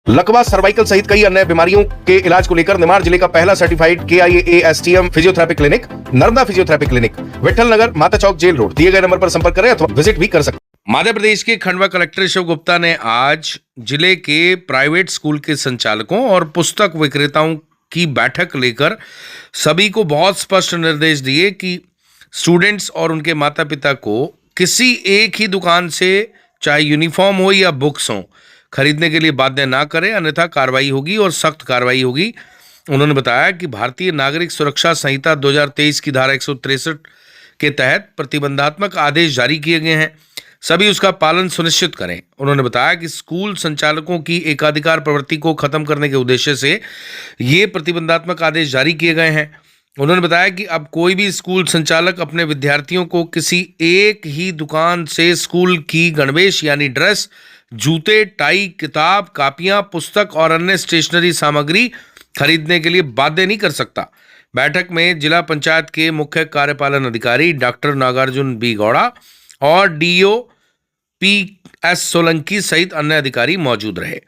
लकवा, सर्वाइकल सहित कई अन्य बीमारियों के इलाज को लेकर निमाड़ जिले का पहला certified KIAASTM physiotherapy clinic Narmada physiotherapy clinic, Vitthal Nagar, Mata Chowk, jail road, दिए गए नंबर पर संपर्क करें अथवा विजिट भी कर सकते हैं। मध्य प्रदेश के खंडवा कलेक्टर शिव गुप्ता ने आज जिले के प्राइवेट स्कूल के संचालकों और पुस्तक विक्रेताओं की बैठक लेकर सभी को बहुत स्पष्ट निर्देश दिए कि स्टूडेंट्स और उनके माता पिता को किसी एक ही दुकान से, चाहे यूनिफॉर्म हो या बुक्स हो, खरीदने के लिए बाध्य ना करें, अन्यथा कार्रवाई होगी और सख्त कार्रवाई होगी। उन्होंने बताया कि भारतीय नागरिक सुरक्षा संहिता 2023 की धारा 163 के तहत प्रतिबंधात्मक आदेश जारी किए गए हैं, सभी उसका पालन सुनिश्चित करें। उन्होंने बताया कि स्कूल संचालकों की एकाधिकार प्रवृत्ति को खत्म करने के उद्देश्य से ये प्रतिबंधात्मक आदेश जारी किए गए हैं। उन्होंने बताया कि अब कोई भी स्कूल संचालक अपने विद्यार्थियों को किसी एक ही दुकान से स्कूल की गणवेश यानी ड्रेस, जूते, टाई, किताब, कापियां, पुस्तक और अन्य स्टेशनरी सामग्री खरीदने के लिए बाध्य नहीं कर सकता। बैठक में जिला पंचायत के मुख्य कार्यपालन अधिकारी डॉक्टर नागार्जुन बी गौड़ा और DO PS सोलंकी सहित अन्य अधिकारी मौजूद रहे।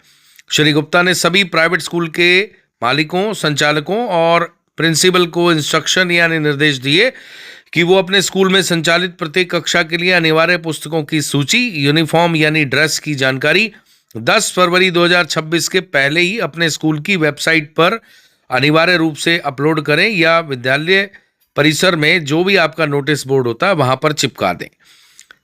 श्री गुप्ता ने सभी प्राइवेट स्कूल के मालिकों, संचालकों और प्रिंसिपल को इंस्ट्रक्शन यानी निर्देश दिए कि वो अपने स्कूल में संचालित प्रत्येक कक्षा के लिए अनिवार्य पुस्तकों की सूची, यूनिफॉर्म यानी ड्रेस की जानकारी 10 फरवरी 2026 के पहले ही अपने स्कूल की वेबसाइट पर अनिवार्य रूप से अपलोड करें या विद्यालय परिसर में जो भी आपका नोटिस बोर्ड होता है वहां पर चिपका दें।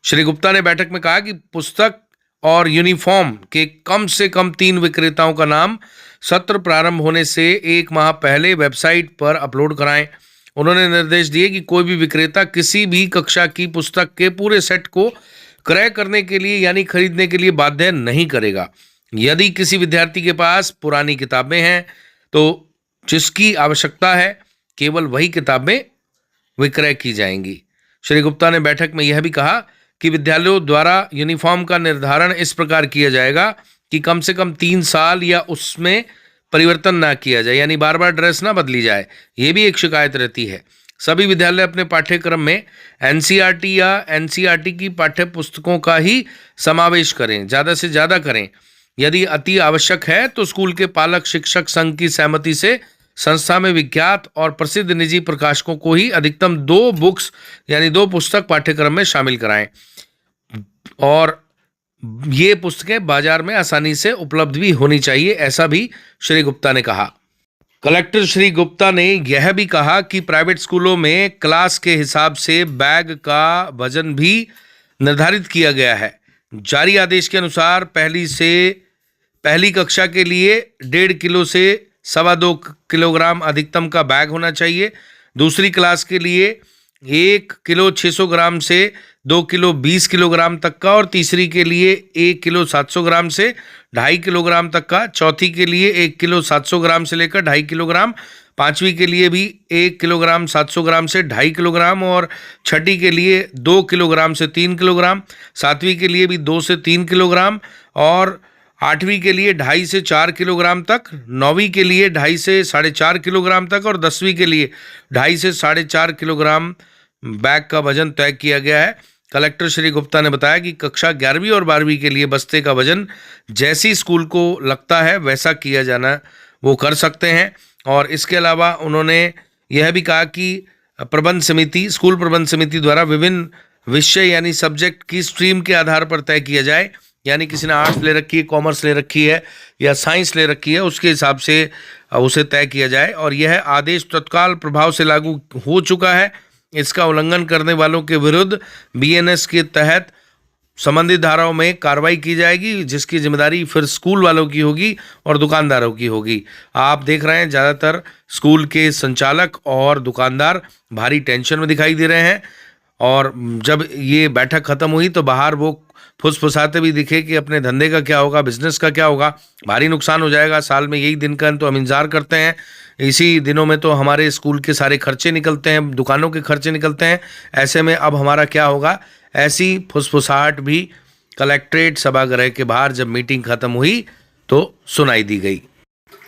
श्री गुप्ता ने बैठक में कहा कि पुस्तक और यूनिफॉर्म के कम से कम 3 विक्रेताओं का नाम सत्र प्रारंभ होने से 1 माह पहले वेबसाइट पर अपलोड कराएं। उन्होंने निर्देश दिए कि कोई भी विक्रेता किसी भी कक्षा की पुस्तक के पूरे सेट को क्रय करने के लिए यानी खरीदने के लिए बाध्य नहीं करेगा। यदि किसी विद्यार्थी के पास पुरानी किताबें हैं तो जिसकी आवश्यकता है केवल वही किताबें विक्रय की जाएंगी। श्री गुप्ता ने बैठक में यह भी कहा कि विद्यालयों द्वारा यूनिफॉर्म का निर्धारण इस प्रकार किया जाएगा कि कम से कम 3 साल या उसमें परिवर्तन ना किया जाए, यानी बार बार ड्रेस ना बदली जाए। ये भी एक शिकायत रहती है। सभी विद्यालय अपने पाठ्यक्रम में NCERT या NCERT की पाठ्य पुस्तकों का ही समावेश करें, ज़्यादा से ज़्यादा करें। यदि अति आवश्यक है तो स्कूल के पालक शिक्षक संघ की सहमति से संस्था में विख्यात और प्रसिद्ध निजी प्रकाशकों को ही अधिकतम 2 बुक्स यानी 2 पुस्तक पाठ्यक्रम में शामिल कराएं और ये पुस्तकें बाजार में आसानी से उपलब्ध भी होनी चाहिए, ऐसा भी श्री गुप्ता ने कहा। कलेक्टर श्री गुप्ता ने यह भी कहा कि प्राइवेट स्कूलों में क्लास के हिसाब से बैग का वजन भी निर्धारित किया गया है। जारी आदेश के अनुसार पहली कक्षा के लिए 1.5 किलो से 2.25 किलोग्राम अधिकतम का बैग होना चाहिए। दूसरी क्लास के लिए 1 किलो 600 ग्राम से 2 किलो 20 किलोग्राम तक का और तीसरी के लिए 1 किलो 700 ग्राम से 2.5 किलोग्राम तक का, चौथी के लिए 1 किलो 700 ग्राम से लेकर 2.5 किलोग्राम, पांचवी के लिए भी 1 किलोग्राम 700 ग्राम से 2.5 किलोग्राम और छठी के लिए 2 किलोग्राम से 3 किलोग्राम, सातवीं के लिए भी 2 से 3 किलोग्राम और 8वीं के लिए 2.5 से 4 किलोग्राम तक, 9वीं के लिए 2.5 से 4.5 किलोग्राम तक और 10वीं के लिए 2.5 से 4.5 किलोग्राम बैग का वजन तय किया गया है। कलेक्टर श्री गुप्ता ने बताया कि कक्षा 11वीं और 12वीं के लिए बस्ते का वजन जैसी स्कूल को लगता है वैसा किया जाना वो कर सकते हैं। और इसके अलावा उन्होंने यह भी कहा कि स्कूल प्रबंध समिति द्वारा विभिन्न विषय यानी सब्जेक्ट की स्ट्रीम के आधार पर तय किया जाए, यानी किसी ने आर्ट्स ले रखी है, कॉमर्स ले रखी है या साइंस ले रखी है, उसके हिसाब से उसे तय किया जाए। और यह आदेश तत्काल प्रभाव से लागू हो चुका है। इसका उल्लंघन करने वालों के विरुद्ध BNS के तहत संबंधित धाराओं में कार्रवाई की जाएगी, जिसकी जिम्मेदारी फिर स्कूल वालों की होगी और दुकानदारों की होगी। आप देख रहे हैं ज़्यादातर स्कूल के संचालक और दुकानदार भारी टेंशन में दिखाई दे रहे हैं और जब ये बैठक खत्म हुई तो बाहर वो फुसफुसाते भी दिखे कि अपने धंधे का क्या होगा, बिजनेस का क्या होगा, भारी नुकसान हो जाएगा। साल में यही दिन का तो हम इंतजार करते हैं, इसी दिनों में तो हमारे स्कूल के सारे खर्चे निकलते हैं, दुकानों के खर्चे निकलते हैं। ऐसे में अब हमारा क्या होगा, ऐसी फुसफुसाहट भी कलेक्ट्रेट सभागृह के बाहर जब मीटिंग खत्म हुई तो सुनाई दी गई।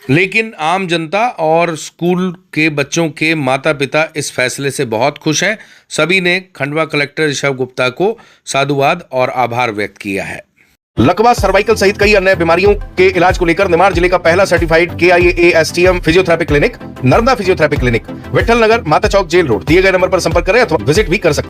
लेकिन आम जनता और स्कूल के बच्चों के माता पिता इस फैसले से बहुत खुश हैं। सभी ने खंडवा कलेक्टर ऋषभ गुप्ता को साधुवाद और आभार व्यक्त किया है। लकवा, सर्वाइकल सहित कई अन्य बीमारियों के इलाज को लेकर निमाड़ जिले का पहला certified KIAASTM physiotherapy clinic Narmada physiotherapy clinic Vitthal Nagar, Mata Chowk, jail road दिए गए नंबर पर संपर्क करें अथवा विजिट भी कर सकते हैं।